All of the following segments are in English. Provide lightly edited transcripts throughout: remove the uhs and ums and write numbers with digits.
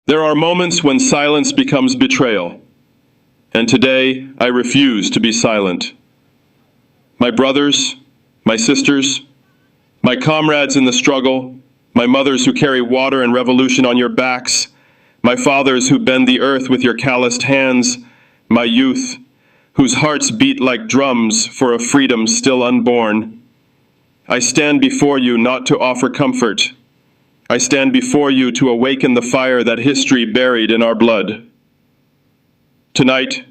There are moments when silence becomes betrayal, and today I refuse to be silent. My brothers, my sisters, my comrades in the struggle, my mothers who carry water and revolution on your backs, my fathers who bend the earth with your calloused hands, my youth, whose hearts beat like drums for a freedom still unborn. I stand before you not to offer comfort. I stand before you to awaken the fire that history buried in our blood. Tonight,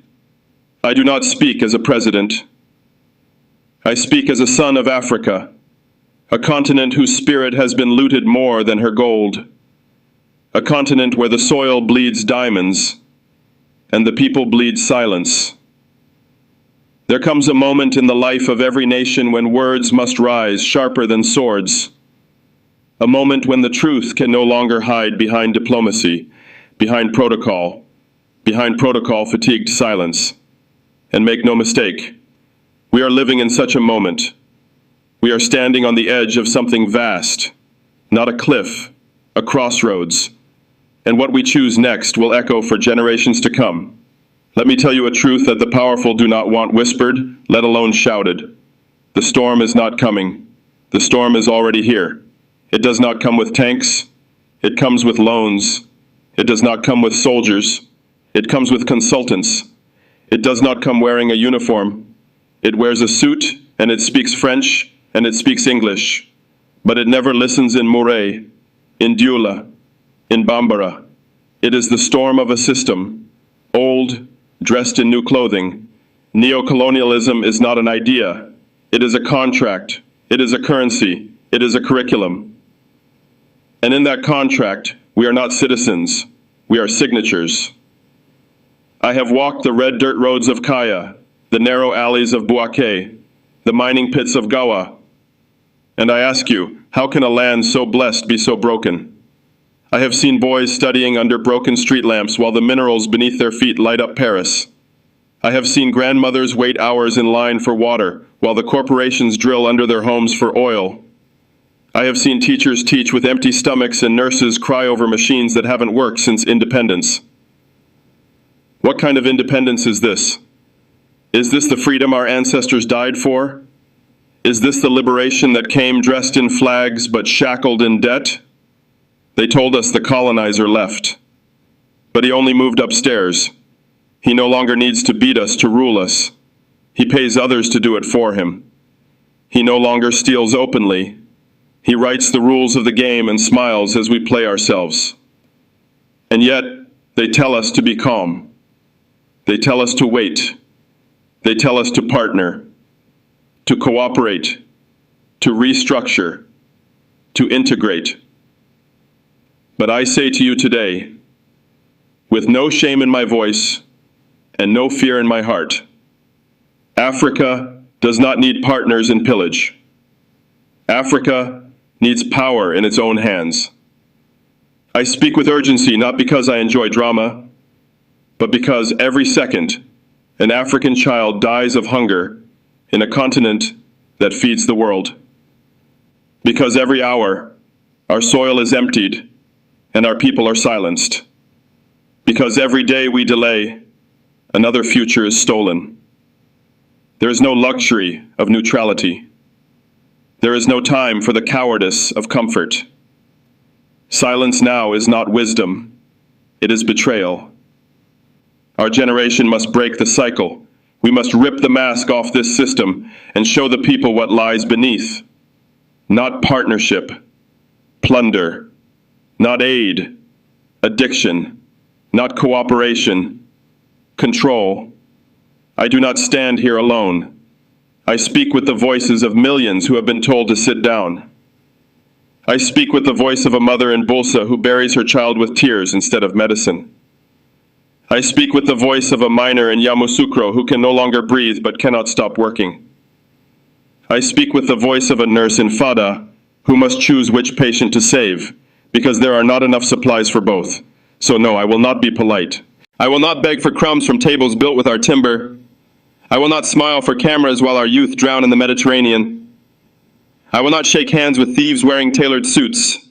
I do not speak as a president. I speak as a son of Africa, a continent whose spirit has been looted more than her gold, a continent where the soil bleeds diamonds and the people bleed silence. There comes a moment in the life of every nation when words must rise sharper than swords, a moment when the truth can no longer hide behind diplomacy, behind protocol-fatigued silence. And make no mistake, we are living in such a moment. We are standing on the edge of something vast, not a cliff, a crossroads. And what we choose next will echo for generations to come. Let me tell you a truth that the powerful do not want whispered, let alone shouted. The storm is not coming. The storm is already here. It does not come with tanks. It comes with loans. It does not come with soldiers. It comes with consultants. It does not come wearing a uniform. It wears a suit, and it speaks French, and it speaks English. But it never listens in Murray, in Dula, in Bambara. It is the storm of a system, old, dressed in new clothing. Neocolonialism is not an idea. It is a contract. It is a currency. It is a curriculum. And in that contract, we are not citizens. We are signatures. I have walked the red dirt roads of Kaya, the narrow alleys of Bouaké, the mining pits of Gawa. And I ask you, how can a land so blessed be so broken? I have seen boys studying under broken street lamps while the minerals beneath their feet light up Paris. I have seen grandmothers wait hours in line for water while the corporations drill under their homes for oil. I have seen teachers teach with empty stomachs and nurses cry over machines that haven't worked since independence. What kind of independence is this? Is this the freedom our ancestors died for? Is this the liberation that came dressed in flags but shackled in debt? They told us the colonizer left, but he only moved upstairs. He no longer needs to beat us to rule us. He pays others to do it for him. He no longer steals openly. He writes the rules of the game and smiles as we play ourselves. And yet, they tell us to be calm. They tell us to wait. They tell us to partner, to cooperate, to restructure, to integrate. But I say to you today, with no shame in my voice and no fear in my heart, Africa does not need partners in pillage. Africa needs power in its own hands. I speak with urgency not because I enjoy drama, but because every second an African child dies of hunger in a continent that feeds the world. Because every hour our soil is emptied and our people are silenced. Because every day we delay, another future is stolen. There is no luxury of neutrality. There is no time for the cowardice of comfort. Silence now is not wisdom, it is betrayal. Our generation must break the cycle. We must rip the mask off this system and show the people what lies beneath. Not partnership, plunder, not aid, addiction, not cooperation, control. I do not stand here alone. I speak with the voices of millions who have been told to sit down. I speak with the voice of a mother in Bulsa who buries her child with tears instead of medicine. I speak with the voice of a miner in Yamoussoukro who can no longer breathe but cannot stop working. I speak with the voice of a nurse in Fada who must choose which patient to save because there are not enough supplies for both. So no, I will not be polite. I will not beg for crumbs from tables built with our timber. I will not smile for cameras while our youth drown in the Mediterranean. I will not shake hands with thieves wearing tailored suits.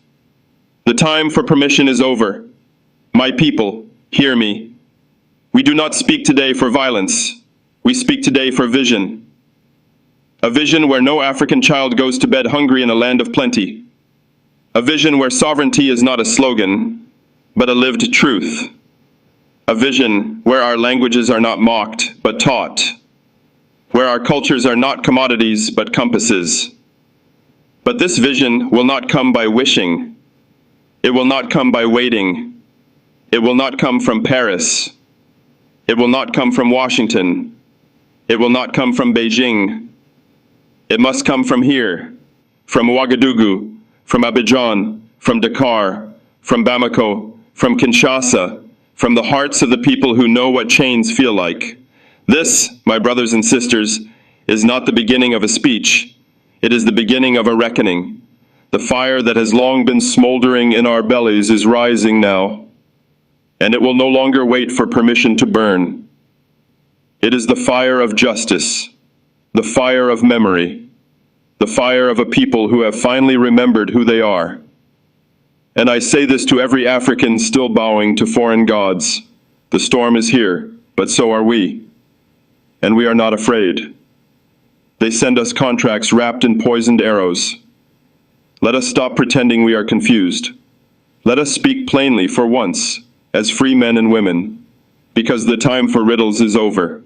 The time for permission is over. My people, hear me. We do not speak today for violence. We speak today for vision. A vision where no African child goes to bed hungry in a land of plenty. A vision where sovereignty is not a slogan, but a lived truth. A vision where our languages are not mocked, but taught. Where our cultures are not commodities, but compasses. But this vision will not come by wishing. It will not come by waiting. It will not come from Paris. It will not come from Washington. It will not come from Beijing. It must come from here, from Ouagadougou, from Abidjan, from Dakar, from Bamako, from Kinshasa, from the hearts of the people who know what chains feel like. This, my brothers and sisters, is not the beginning of a speech. It is the beginning of a reckoning. The fire that has long been smoldering in our bellies is rising now, and it will no longer wait for permission to burn. It is the fire of justice, the fire of memory, the fire of a people who have finally remembered who they are. And I say this to every African still bowing to foreign gods. The storm is here, but so are we. And we are not afraid. They send us contracts wrapped in poisoned arrows. Let us stop pretending we are confused. Let us speak plainly for once, as free men and women, because the time for riddles is over.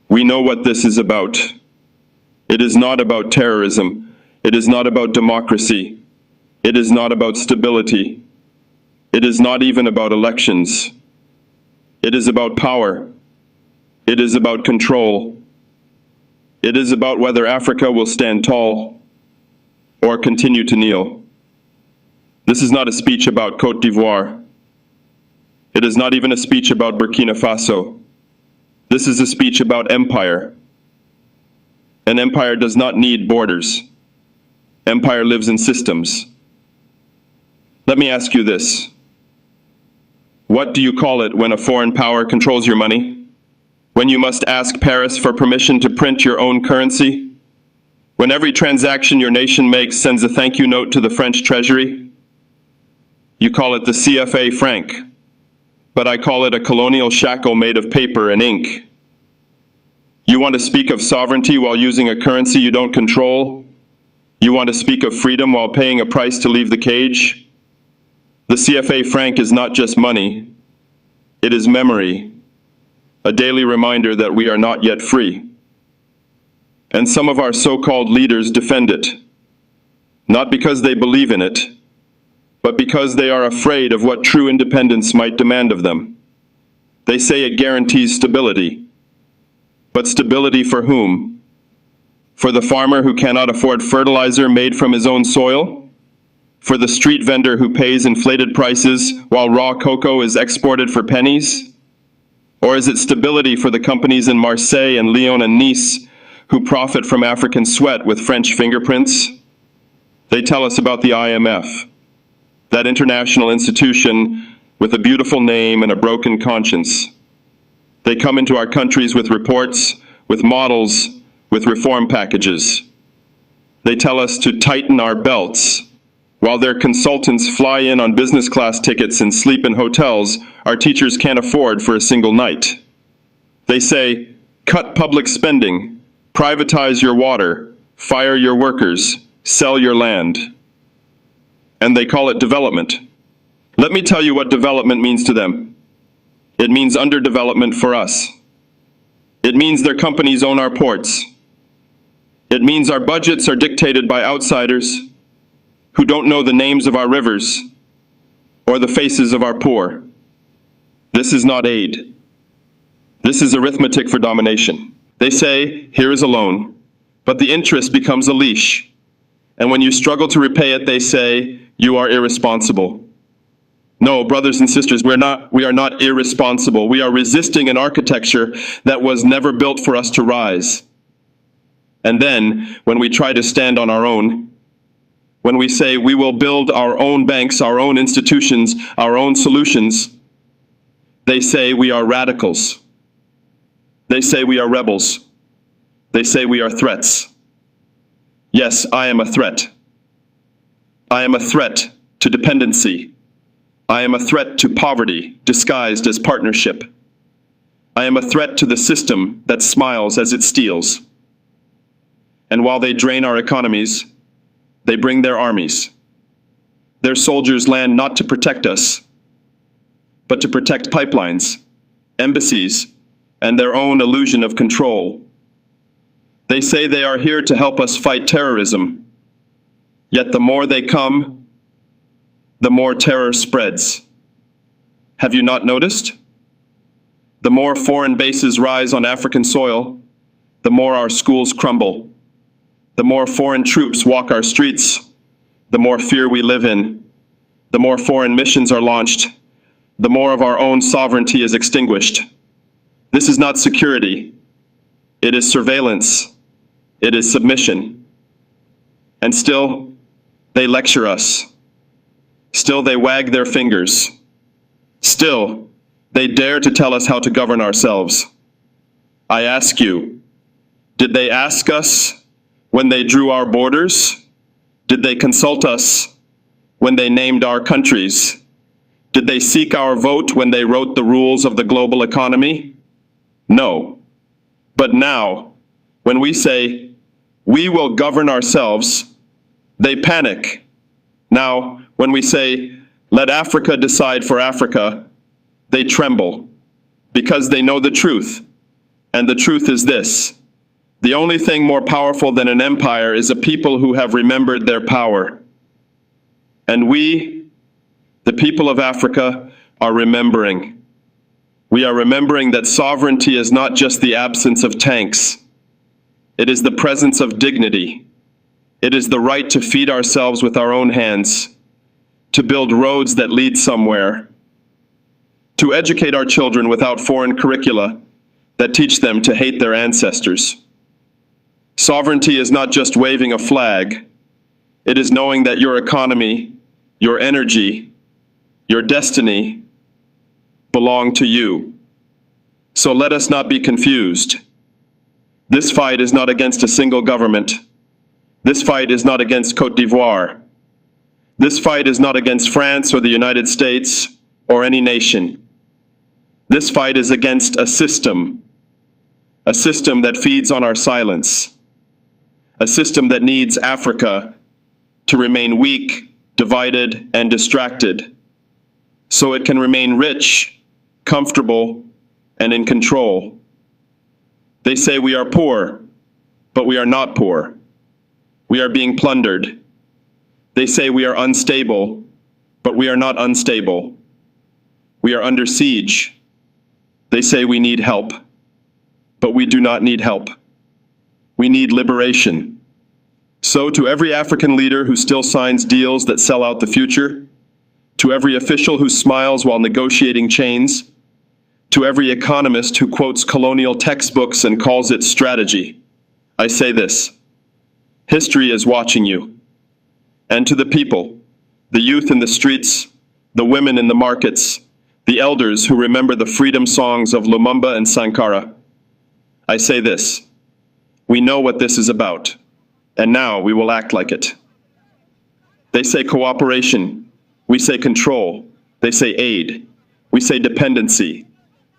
We know what this is about. It is not about terrorism. It is not about democracy. It is not about stability. It is not even about elections. It is about power. It is about control. It is about whether Africa will stand tall or continue to kneel. This is not a speech about Côte d'Ivoire. It is not even a speech about Burkina Faso. This is a speech about empire. An empire does not need borders. Empire lives in systems. Let me ask you this. What do you call it when a foreign power controls your money? When you must ask Paris for permission to print your own currency? When every transaction your nation makes sends a thank you note to the French Treasury? You call it the CFA franc, but I call it a colonial shackle made of paper and ink. You want to speak of sovereignty while using a currency you don't control? You want to speak of freedom while paying a price to leave the cage? The CFA franc is not just money. It is memory, a daily reminder that we are not yet free. And some of our so-called leaders defend it, not because they believe in it, but because they are afraid of what true independence might demand of them. They say it guarantees stability. But stability for whom? For the farmer who cannot afford fertilizer made from his own soil? For the street vendor who pays inflated prices while raw cocoa is exported for pennies? Or is it stability for the companies in Marseille and Lyon and Nice who profit from African sweat with French fingerprints? They tell us about the IMF, that international institution with a beautiful name and a broken conscience. They come into our countries with reports, with models, with reform packages. They tell us to tighten our belts. While their consultants fly in on business class tickets and sleep in hotels our teachers can't afford for a single night. They say, cut public spending, privatize your water, fire your workers, sell your land. And they call it development. Let me tell you what development means to them. It means underdevelopment for us. It means their companies own our ports. It means our budgets are dictated by outsiders who don't know the names of our rivers or the faces of our poor. This is not aid. This is arithmetic for domination. They say, here is a loan, but the interest becomes a leash. And when you struggle to repay it, they say, you are irresponsible. No, brothers and sisters, we are not irresponsible. We are resisting an architecture that was never built for us to rise. And then, when we try to stand on our own, when we say we will build our own banks, our own institutions, our own solutions, they say we are radicals. They say we are rebels. They say we are threats. Yes, I am a threat. I am a threat to dependency. I am a threat to poverty disguised as partnership. I am a threat to the system that smiles as it steals. And while they drain our economies, they bring their armies. Their soldiers land not to protect us, but to protect pipelines, embassies, and their own illusion of control. They say they are here to help us fight terrorism, yet the more they come, the more terror spreads. Have you not noticed? The more foreign bases rise on African soil, the more our schools crumble. The more foreign troops walk our streets, the more fear we live in. The more foreign missions are launched, the more of our own sovereignty is extinguished. This is not security. It is surveillance. It is submission. And still, they lecture us. Still, they wag their fingers. Still, they dare to tell us how to govern ourselves. I ask you, did they ask us when they drew our borders? Did they consult us when they named our countries? Did they seek our vote when they wrote the rules of the global economy? No. But now, when we say, we will govern ourselves, they panic. Now, when we say, let Africa decide for Africa, they tremble, because they know the truth. And the truth is this: the only thing more powerful than an empire is a people who have remembered their power. And we, the people of Africa, are remembering. We are remembering that sovereignty is not just the absence of tanks. It is the presence of dignity. It is the right to feed ourselves with our own hands, to build roads that lead somewhere, to educate our children without foreign curricula that teach them to hate their ancestors. Sovereignty is not just waving a flag. It is knowing that your economy, your energy, your destiny belong to you. So let us not be confused. This fight is not against a single government. This fight is not against Côte d'Ivoire. This fight is not against France or the United States or any nation. This fight is against a system that feeds on our silence, a system that needs Africa to remain weak, divided, and distracted, so it can remain rich, comfortable, and in control. They say we are poor, but we are not poor. We are being plundered. They say we are unstable, but we are not unstable. We are under siege. They say we need help, but we do not need help. We need liberation. So to every African leader who still signs deals that sell out the future, to every official who smiles while negotiating chains, to every economist who quotes colonial textbooks and calls it strategy, I say this: history is watching you. And to the people, the youth in the streets, the women in the markets, the elders who remember the freedom songs of Lumumba and Sankara, I say this: we know what this is about, and now we will act like it. They say cooperation, we say control. They say aid, we say dependency.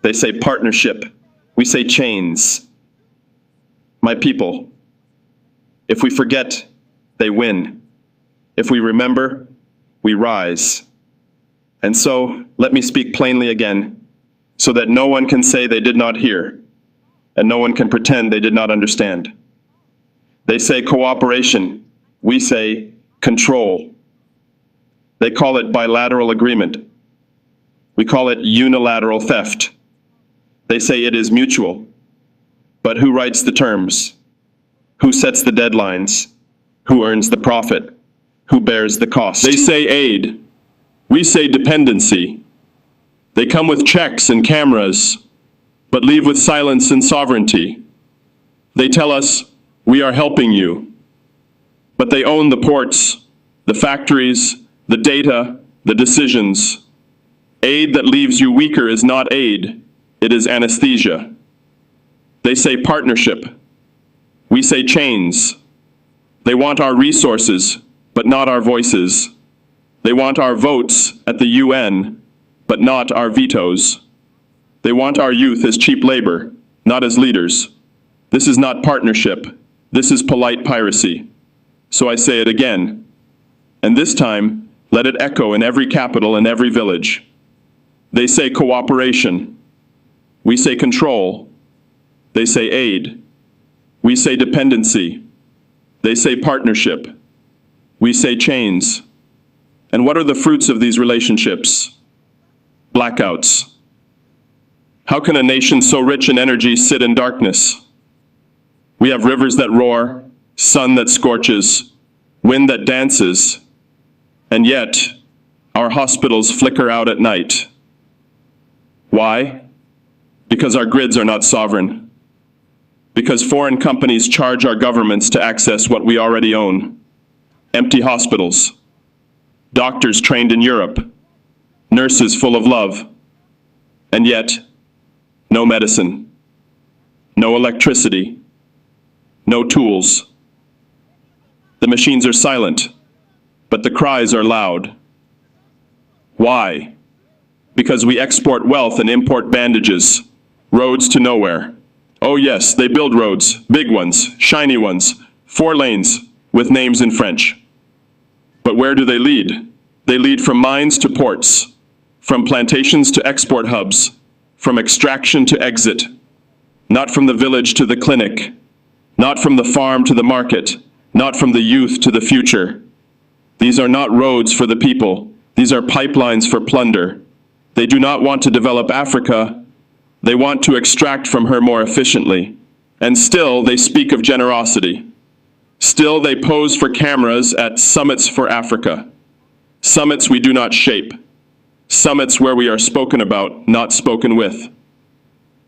They say partnership, we say chains. My people, if we forget, they win. If we remember, we rise. And so, let me speak plainly again, so that no one can say they did not hear, and no one can pretend they did not understand. They say cooperation, we say control. They call it bilateral agreement. We call it unilateral theft. They say it is mutual. But who writes the terms? Who sets the deadlines? Who earns the profit? Who bears the cost? They say aid. We say dependency. They come with checks and cameras, but leave with silence and sovereignty. They tell us, we are helping you. But they own the ports, the factories, the data, the decisions. Aid that leaves you weaker is not aid, it is anesthesia. They say partnership. We say chains. They want our resources, but not our voices. They want our votes at the UN, but not our vetoes. They want our youth as cheap labor, not as leaders. This is not partnership. This is polite piracy. So I say it again. And this time, let it echo in every capital and every village. They say cooperation. We say control. They say aid. We say dependency. They say partnership. We say chains. And what are the fruits of these relationships? Blackouts. How can a nation so rich in energy sit in darkness? We have rivers that roar, sun that scorches, wind that dances, and yet our hospitals flicker out at night. Why? Because our grids are not sovereign. Because foreign companies charge our governments to access what we already own. Empty hospitals. Doctors trained in Europe. Nurses full of love. And yet, no medicine. No electricity. No tools. The machines are silent, but the cries are loud. Why? Because we export wealth and import bandages, roads to nowhere. Oh yes, they build roads, big ones, shiny ones, 4 lanes, with names in French. But where do they lead? They lead from mines to ports, from plantations to export hubs, from extraction to exit, not from the village to the clinic, not from the farm to the market, not from the youth to the future. These are not roads for the people. These are pipelines for plunder. They do not want to develop Africa. They want to extract from her more efficiently. And still they speak of generosity. Still they pose for cameras at summits for Africa. Summits we do not shape. Summits where we are spoken about, not spoken with.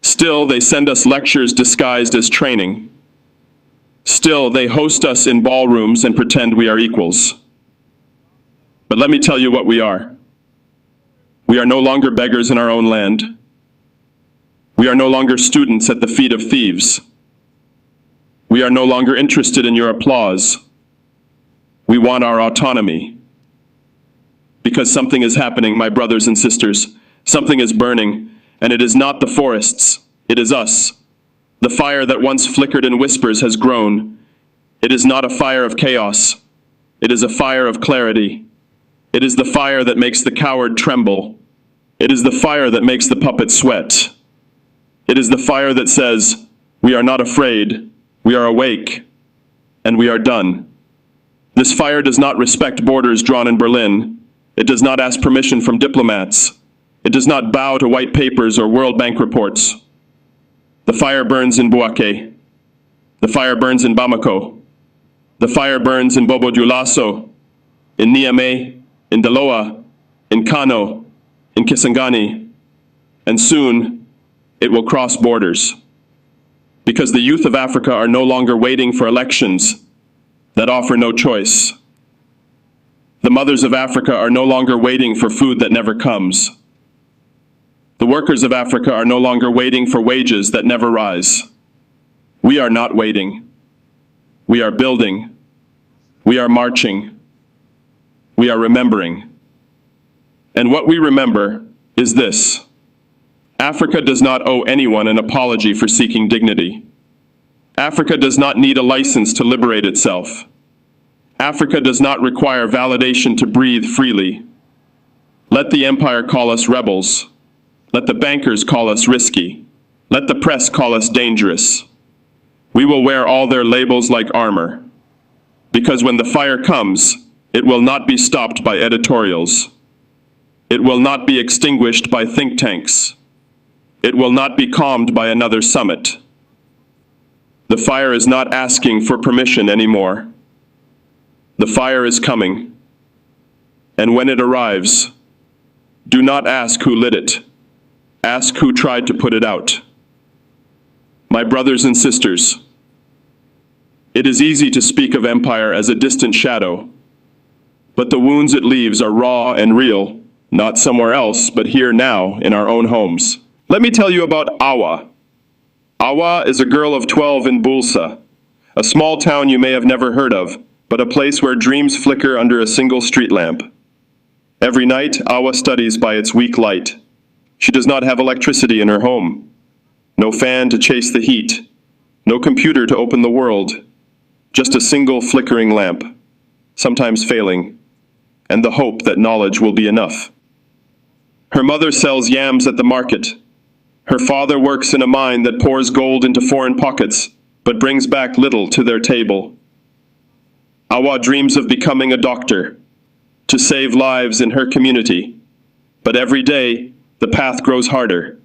Still they send us lectures disguised as training. Still they host us in ballrooms and pretend we are equals. But let me tell you what we are. We are no longer beggars in our own land. We are no longer students at the feet of thieves. We are no longer interested in your applause. We want our autonomy. Because something is happening, my brothers and sisters. Something is burning, and it is not the forests, it is us. The fire that once flickered in whispers has grown. It is not a fire of chaos. It is a fire of clarity. It is the fire that makes the coward tremble. It is the fire that makes the puppet sweat. It is the fire that says, we are not afraid, we are awake, and we are done. This fire does not respect borders drawn in Berlin. It does not ask permission from diplomats. It does not bow to white papers or World Bank reports. The fire burns in Bouaké. The fire burns in Bamako. The fire burns in Bobo Dioulasso, in Niamey, in Daloa, in Kano, in Kisangani, and soon it will cross borders. Because the youth of Africa are no longer waiting for elections that offer no choice. The mothers of Africa are no longer waiting for food that never comes. The workers of Africa are no longer waiting for wages that never rise. We are not waiting. We are building. We are marching. We are remembering. And what we remember is this. Africa does not owe anyone an apology for seeking dignity. Africa does not need a license to liberate itself. Africa does not require validation to breathe freely. Let the empire call us rebels. Let the bankers call us risky. Let the press call us dangerous. We will wear all their labels like armor. Because when the fire comes, it will not be stopped by editorials. It will not be extinguished by think tanks. It will not be calmed by another summit. The fire is not asking for permission anymore. The fire is coming. And when it arrives, do not ask who lit it. Ask who tried to put it out. My brothers and sisters, it is easy to speak of empire as a distant shadow, but the wounds it leaves are raw and real, not somewhere else, but here now in our own homes. Let me tell you about Awa. Awa is a girl of 12 in Bulsa, a small town you may have never heard of, but a place where dreams flicker under a single street lamp. Every night, Awa studies by its weak light. She does not have electricity in her home. No fan to chase the heat. No computer to open the world. Just a single flickering lamp, sometimes failing, and the hope that knowledge will be enough. Her mother sells yams at the market. Her father works in a mine that pours gold into foreign pockets, but brings back little to their table. Awa dreams of becoming a doctor, to save lives in her community. But every day, the path grows harder,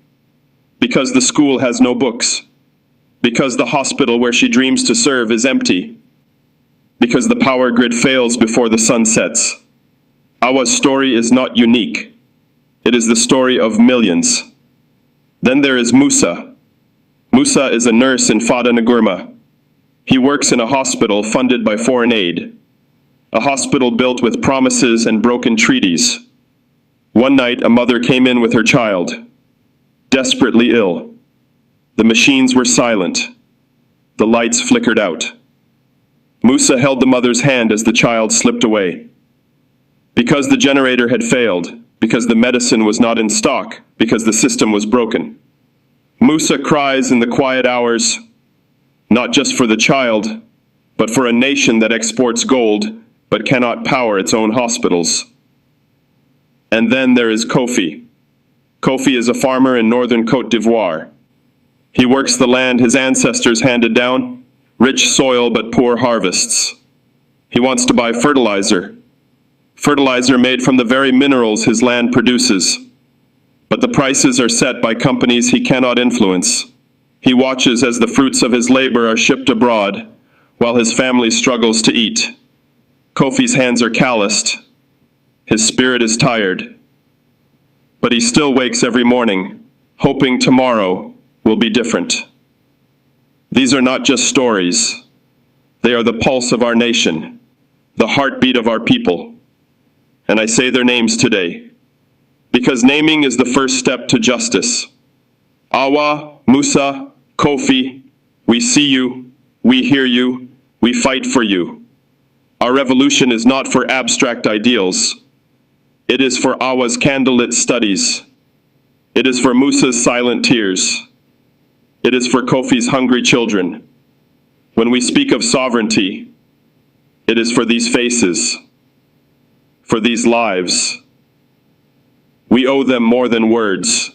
because the school has no books, because the hospital where she dreams to serve is empty, because the power grid fails before the sun sets. Awa's story is not unique. It is the story of millions. Then there is Musa. Musa is a nurse in Fada Ngurma. He works in a hospital funded by foreign aid, a hospital built with promises and broken treaties. One night, a mother came in with her child, desperately ill. The machines were silent. The lights flickered out. Musa held the mother's hand as the child slipped away. Because the generator had failed, because the medicine was not in stock, because the system was broken. Musa cries in the quiet hours, not just for the child, but for a nation that exports gold, but cannot power its own hospitals. And then there is Kofi. Kofi is a farmer in northern Cote d'Ivoire. He works the land his ancestors handed down, rich soil but poor harvests. He wants to buy fertilizer made from the very minerals his land produces. But the prices are set by companies he cannot influence. He watches as the fruits of his labor are shipped abroad, while his family struggles to eat. Kofi's hands are calloused. His spirit is tired. But he still wakes every morning, hoping tomorrow will be different. These are not just stories. They are the pulse of our nation, the heartbeat of our people. And I say their names today, because naming is the first step to justice. Awa, Musa, Kofi, we see you, we hear you, we fight for you. Our revolution is not for abstract ideals. It is for Awa's candlelit studies. It is for Musa's silent tears. It is for Kofi's hungry children. When we speak of sovereignty, it is for these faces, for these lives. We owe them more than words.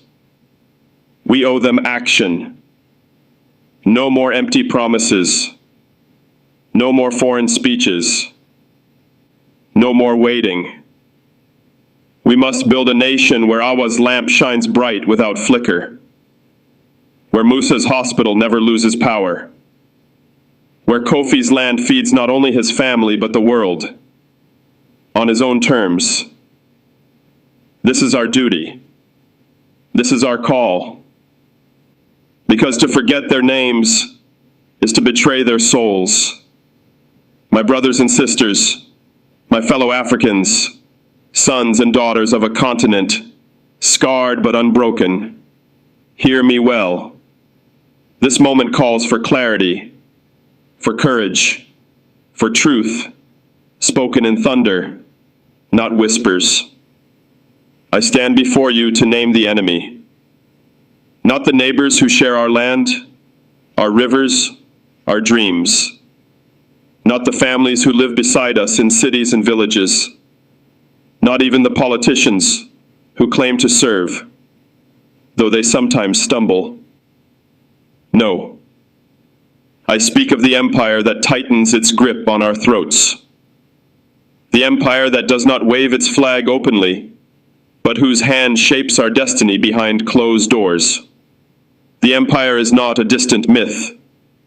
We owe them action. No more empty promises. No more foreign speeches. No more waiting. We must build a nation where Awa's lamp shines bright without flicker, where Musa's hospital never loses power, where Kofi's land feeds not only his family but the world, on his own terms. This is our duty. This is our call. Because to forget their names is to betray their souls. My brothers and sisters, my fellow Africans, sons and daughters of a continent, scarred but unbroken, hear me well. This moment calls for clarity, for courage, for truth, spoken in thunder, not whispers. I stand before you to name the enemy, not the neighbors who share our land, our rivers, our dreams, not the families who live beside us in cities and villages, not even the politicians who claim to serve, though they sometimes stumble. No. I speak of the empire that tightens its grip on our throats. The empire that does not wave its flag openly, but whose hand shapes our destiny behind closed doors. The empire is not a distant myth.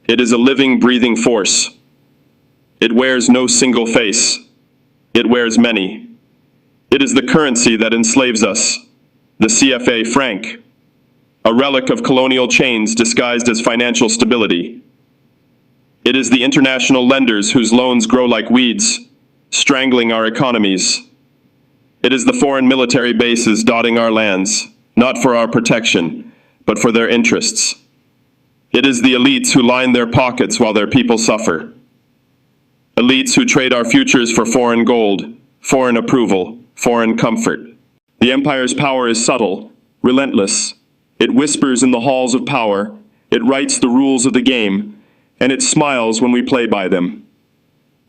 It is a living, breathing force. It wears no single face. It wears many. It is the currency that enslaves us, the CFA franc, a relic of colonial chains disguised as financial stability. It is the international lenders whose loans grow like weeds, strangling our economies. It is the foreign military bases dotting our lands, not for our protection, but for their interests. It is the elites who line their pockets while their people suffer. Elites who trade our futures for foreign gold, foreign approval, foreign comfort. The empire's power is subtle, relentless. It whispers in the halls of power, it writes the rules of the game, and it smiles when we play by them.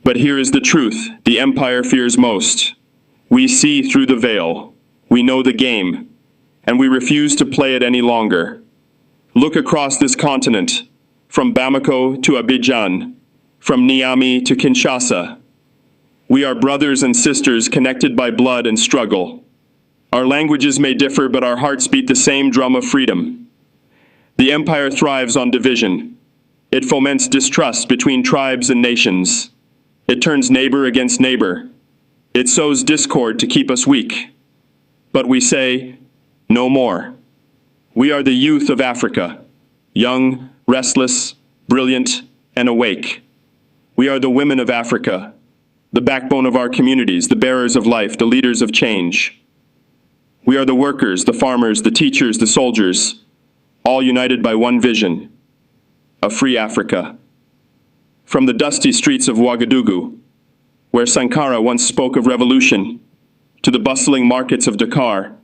But here is the truth the empire fears most. We see through the veil. We know the game, and we refuse to play it any longer. Look across this continent, from Bamako to Abidjan, from Niamey to Kinshasa. We are brothers and sisters connected by blood and struggle. Our languages may differ, but our hearts beat the same drum of freedom. The empire thrives on division. It foments distrust between tribes and nations. It turns neighbor against neighbor. It sows discord to keep us weak. But we say, no more. We are the youth of Africa, young, restless, brilliant, and awake. We are the women of Africa, the backbone of our communities, the bearers of life, the leaders of change. We are the workers, the farmers, the teachers, the soldiers, all united by one vision, a free Africa. From the dusty streets of Ouagadougou, where Sankara once spoke of revolution, to the bustling markets of Dakar,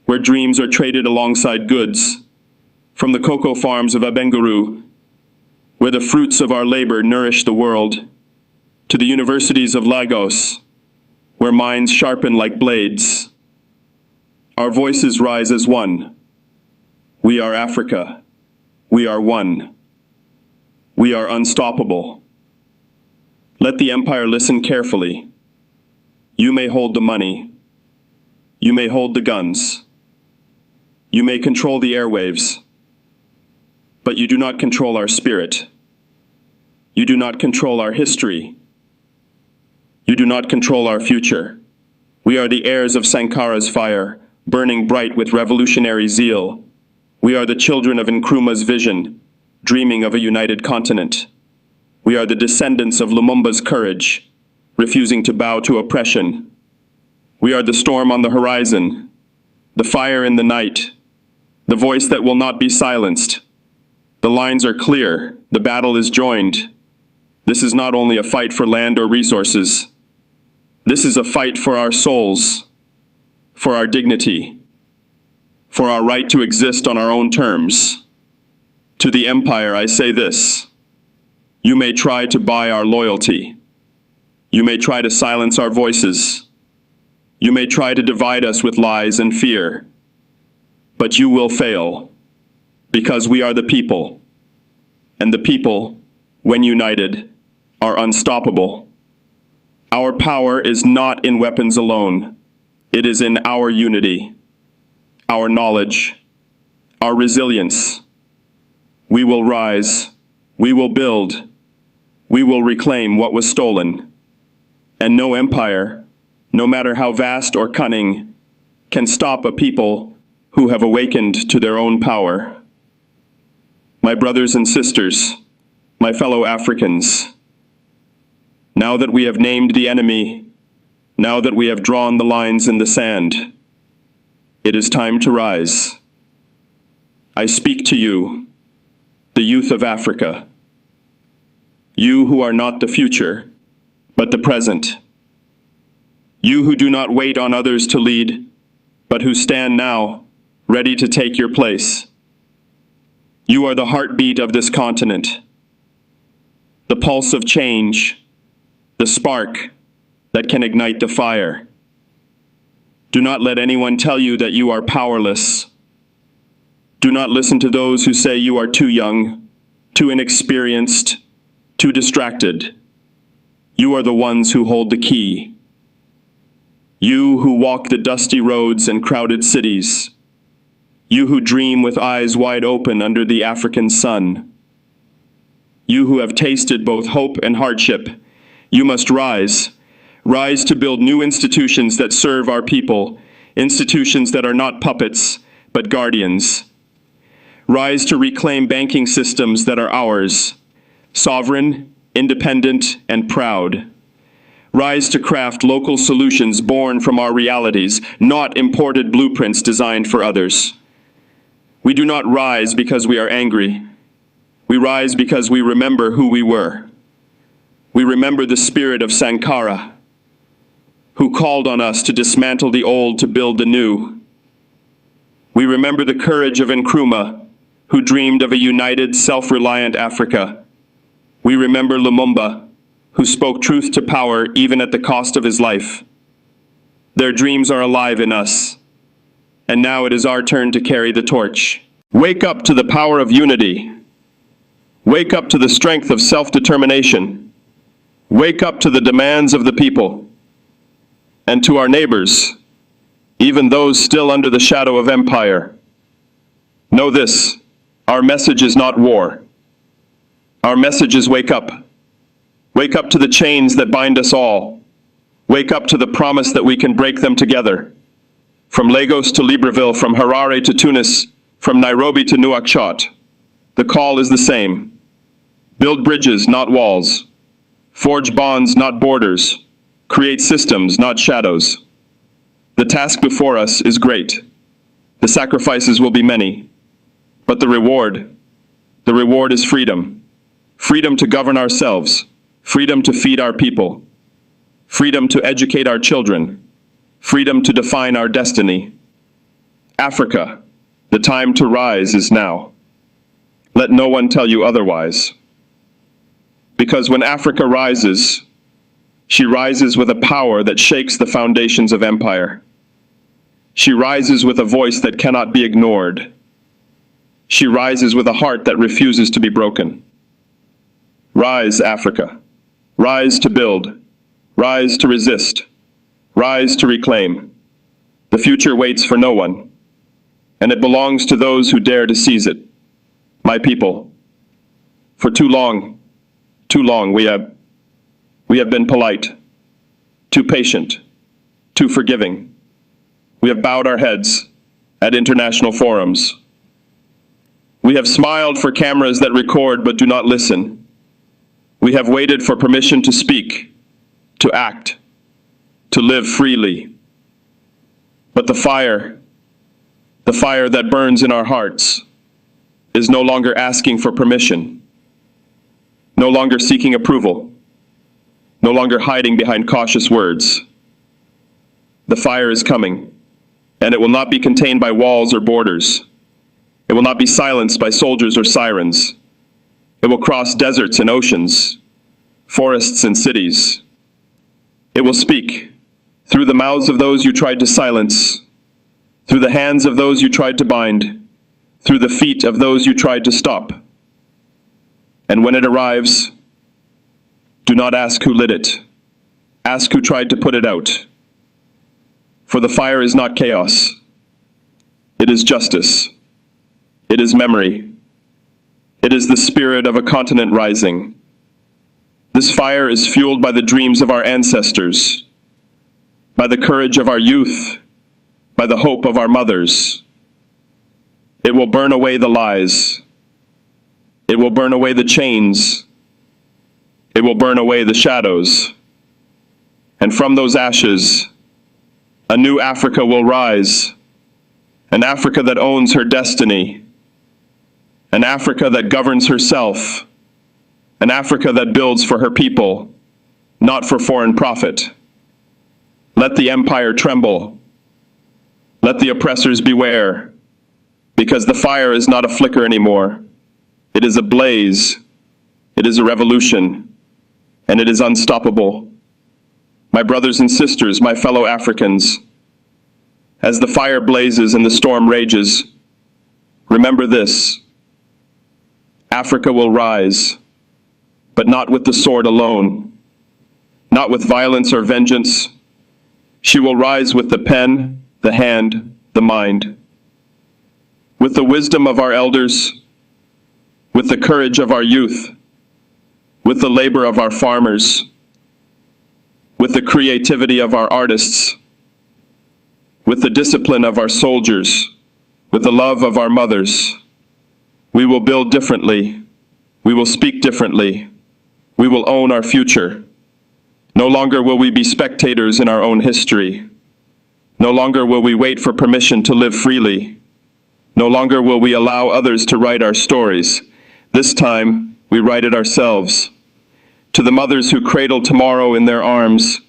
where dreams are traded alongside goods, from the cocoa farms of Abengourou, where the fruits of our labor nourish the world, to the universities of Lagos, where minds sharpen like blades. Our voices rise as one. We are Africa. We are one. We are unstoppable. Let the empire listen carefully. You may hold the money. You may hold the guns. You may control the airwaves. But you do not control our spirit. You do not control our history. You do not control our future. We are the heirs of Sankara's fire, burning bright with revolutionary zeal. We are the children of Nkrumah's vision, dreaming of a united continent. We are the descendants of Lumumba's courage, refusing to bow to oppression. We are the storm on the horizon, the fire in the night, the voice that will not be silenced. The lines are clear, the battle is joined. This is not only a fight for land or resources. This is a fight for our souls, for our dignity, for our right to exist on our own terms. To the empire, I say this: you may try to buy our loyalty. You may try to silence our voices. You may try to divide us with lies and fear. But you will fail, because we are the people. And the people, when united, are unstoppable. Our power is not in weapons alone. It is in our unity, our knowledge, our resilience. We will rise. We will build. We will reclaim what was stolen. And no empire, no matter how vast or cunning, can stop a people who have awakened to their own power. My brothers and sisters, my fellow Africans, now that we have named the enemy, now that we have drawn the lines in the sand, it is time to rise. I speak to you, the youth of Africa. You who are not the future, but the present. You who do not wait on others to lead, but who stand now, ready to take your place. You are the heartbeat of this continent, the pulse of change, the spark that can ignite the fire. Do not let anyone tell you that you are powerless. Do not listen to those who say you are too young, too inexperienced, too distracted. You are the ones who hold the key. You who walk the dusty roads and crowded cities. You who dream with eyes wide open under the African sun. You who have tasted both hope and hardship. You must rise. Rise to build new institutions that serve our people, institutions that are not puppets, but guardians. Rise to reclaim banking systems that are ours, sovereign, independent, and proud. Rise to craft local solutions born from our realities, not imported blueprints designed for others. We do not rise because we are angry. We rise because we remember who we were. We remember the spirit of Sankara, who called on us to dismantle the old to build the new. We remember the courage of Nkrumah, who dreamed of a united, self-reliant Africa. We remember Lumumba, who spoke truth to power even at the cost of his life. Their dreams are alive in us, and now it is our turn to carry the torch. Wake up to the power of unity. Wake up to the strength of self-determination. Wake up to the demands of the people. And to our neighbors, even those still under the shadow of empire. Know this, our message is not war. Our message is wake up. Wake up to the chains that bind us all. Wake up to the promise that we can break them together. From Lagos to Libreville, from Harare to Tunis, from Nairobi to Nouakchott, the call is the same. Build bridges, not walls. Forge bonds, not borders. Create systems, not shadows. The task before us is great. The sacrifices will be many. But the reward is freedom. Freedom to govern ourselves. Freedom to feed our people. Freedom to educate our children. Freedom to define our destiny. Africa, the time to rise is now. Let no one tell you otherwise. Because when Africa rises, she rises with a power that shakes the foundations of empire. She rises with a voice that cannot be ignored. She rises with a heart that refuses to be broken. Rise, Africa. Rise to build. Rise to resist. Rise to reclaim. The future waits for no one, and it belongs to those who dare to seize it. My people, for too long, we have been polite, too patient, too forgiving. We have bowed our heads at international forums. We have smiled for cameras that record but do not listen. We have waited for permission to speak, to act, to live freely. But the fire that burns in our hearts, is no longer asking for permission, no longer seeking approval, no longer hiding behind cautious words. The fire is coming, and it will not be contained by walls or borders. It will not be silenced by soldiers or sirens. It will cross deserts and oceans, forests and cities. It will speak through the mouths of those you tried to silence, through the hands of those you tried to bind, through the feet of those you tried to stop. And when it arrives, do not ask who lit it. Ask who tried to put it out. For the fire is not chaos. It is justice. It is memory. It is the spirit of a continent rising. This fire is fueled by the dreams of our ancestors, by the courage of our youth, by the hope of our mothers. It will burn away the lies. It will burn away the chains. It will burn away the shadows. And from those ashes, a new Africa will rise, an Africa that owns her destiny, an Africa that governs herself, an Africa that builds for her people, not for foreign profit. Let the empire tremble. Let the oppressors beware, because the fire is not a flicker anymore. It is a blaze. It is a revolution, and it is unstoppable. My brothers and sisters, my fellow Africans, as the fire blazes and the storm rages, remember this: Africa will rise, but not with the sword alone, not with violence or vengeance. She will rise with the pen, the hand, the mind, with the wisdom of our elders, with the courage of our youth, with the labor of our farmers, with the creativity of our artists, with the discipline of our soldiers, with the love of our mothers. We will build differently. We will speak differently. We will own our future. No longer will we be spectators in our own history. No longer will we wait for permission to live freely. No longer will we allow others to write our stories. This time, we write it ourselves. To the mothers who cradle tomorrow in their arms,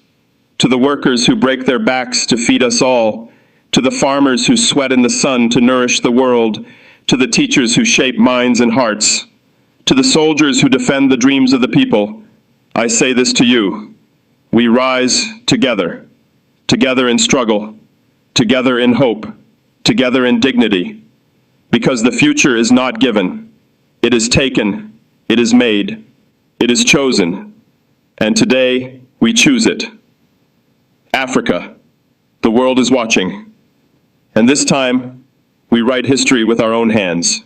to the workers who break their backs to feed us all, to the farmers who sweat in the sun to nourish the world, to the teachers who shape minds and hearts, to the soldiers who defend the dreams of the people, I say this to you: we rise together, together in struggle, together in hope, together in dignity, because the future is not given. It is taken, it is made, it is chosen, and today we choose it. Africa, the world is watching, and this time we write history with our own hands.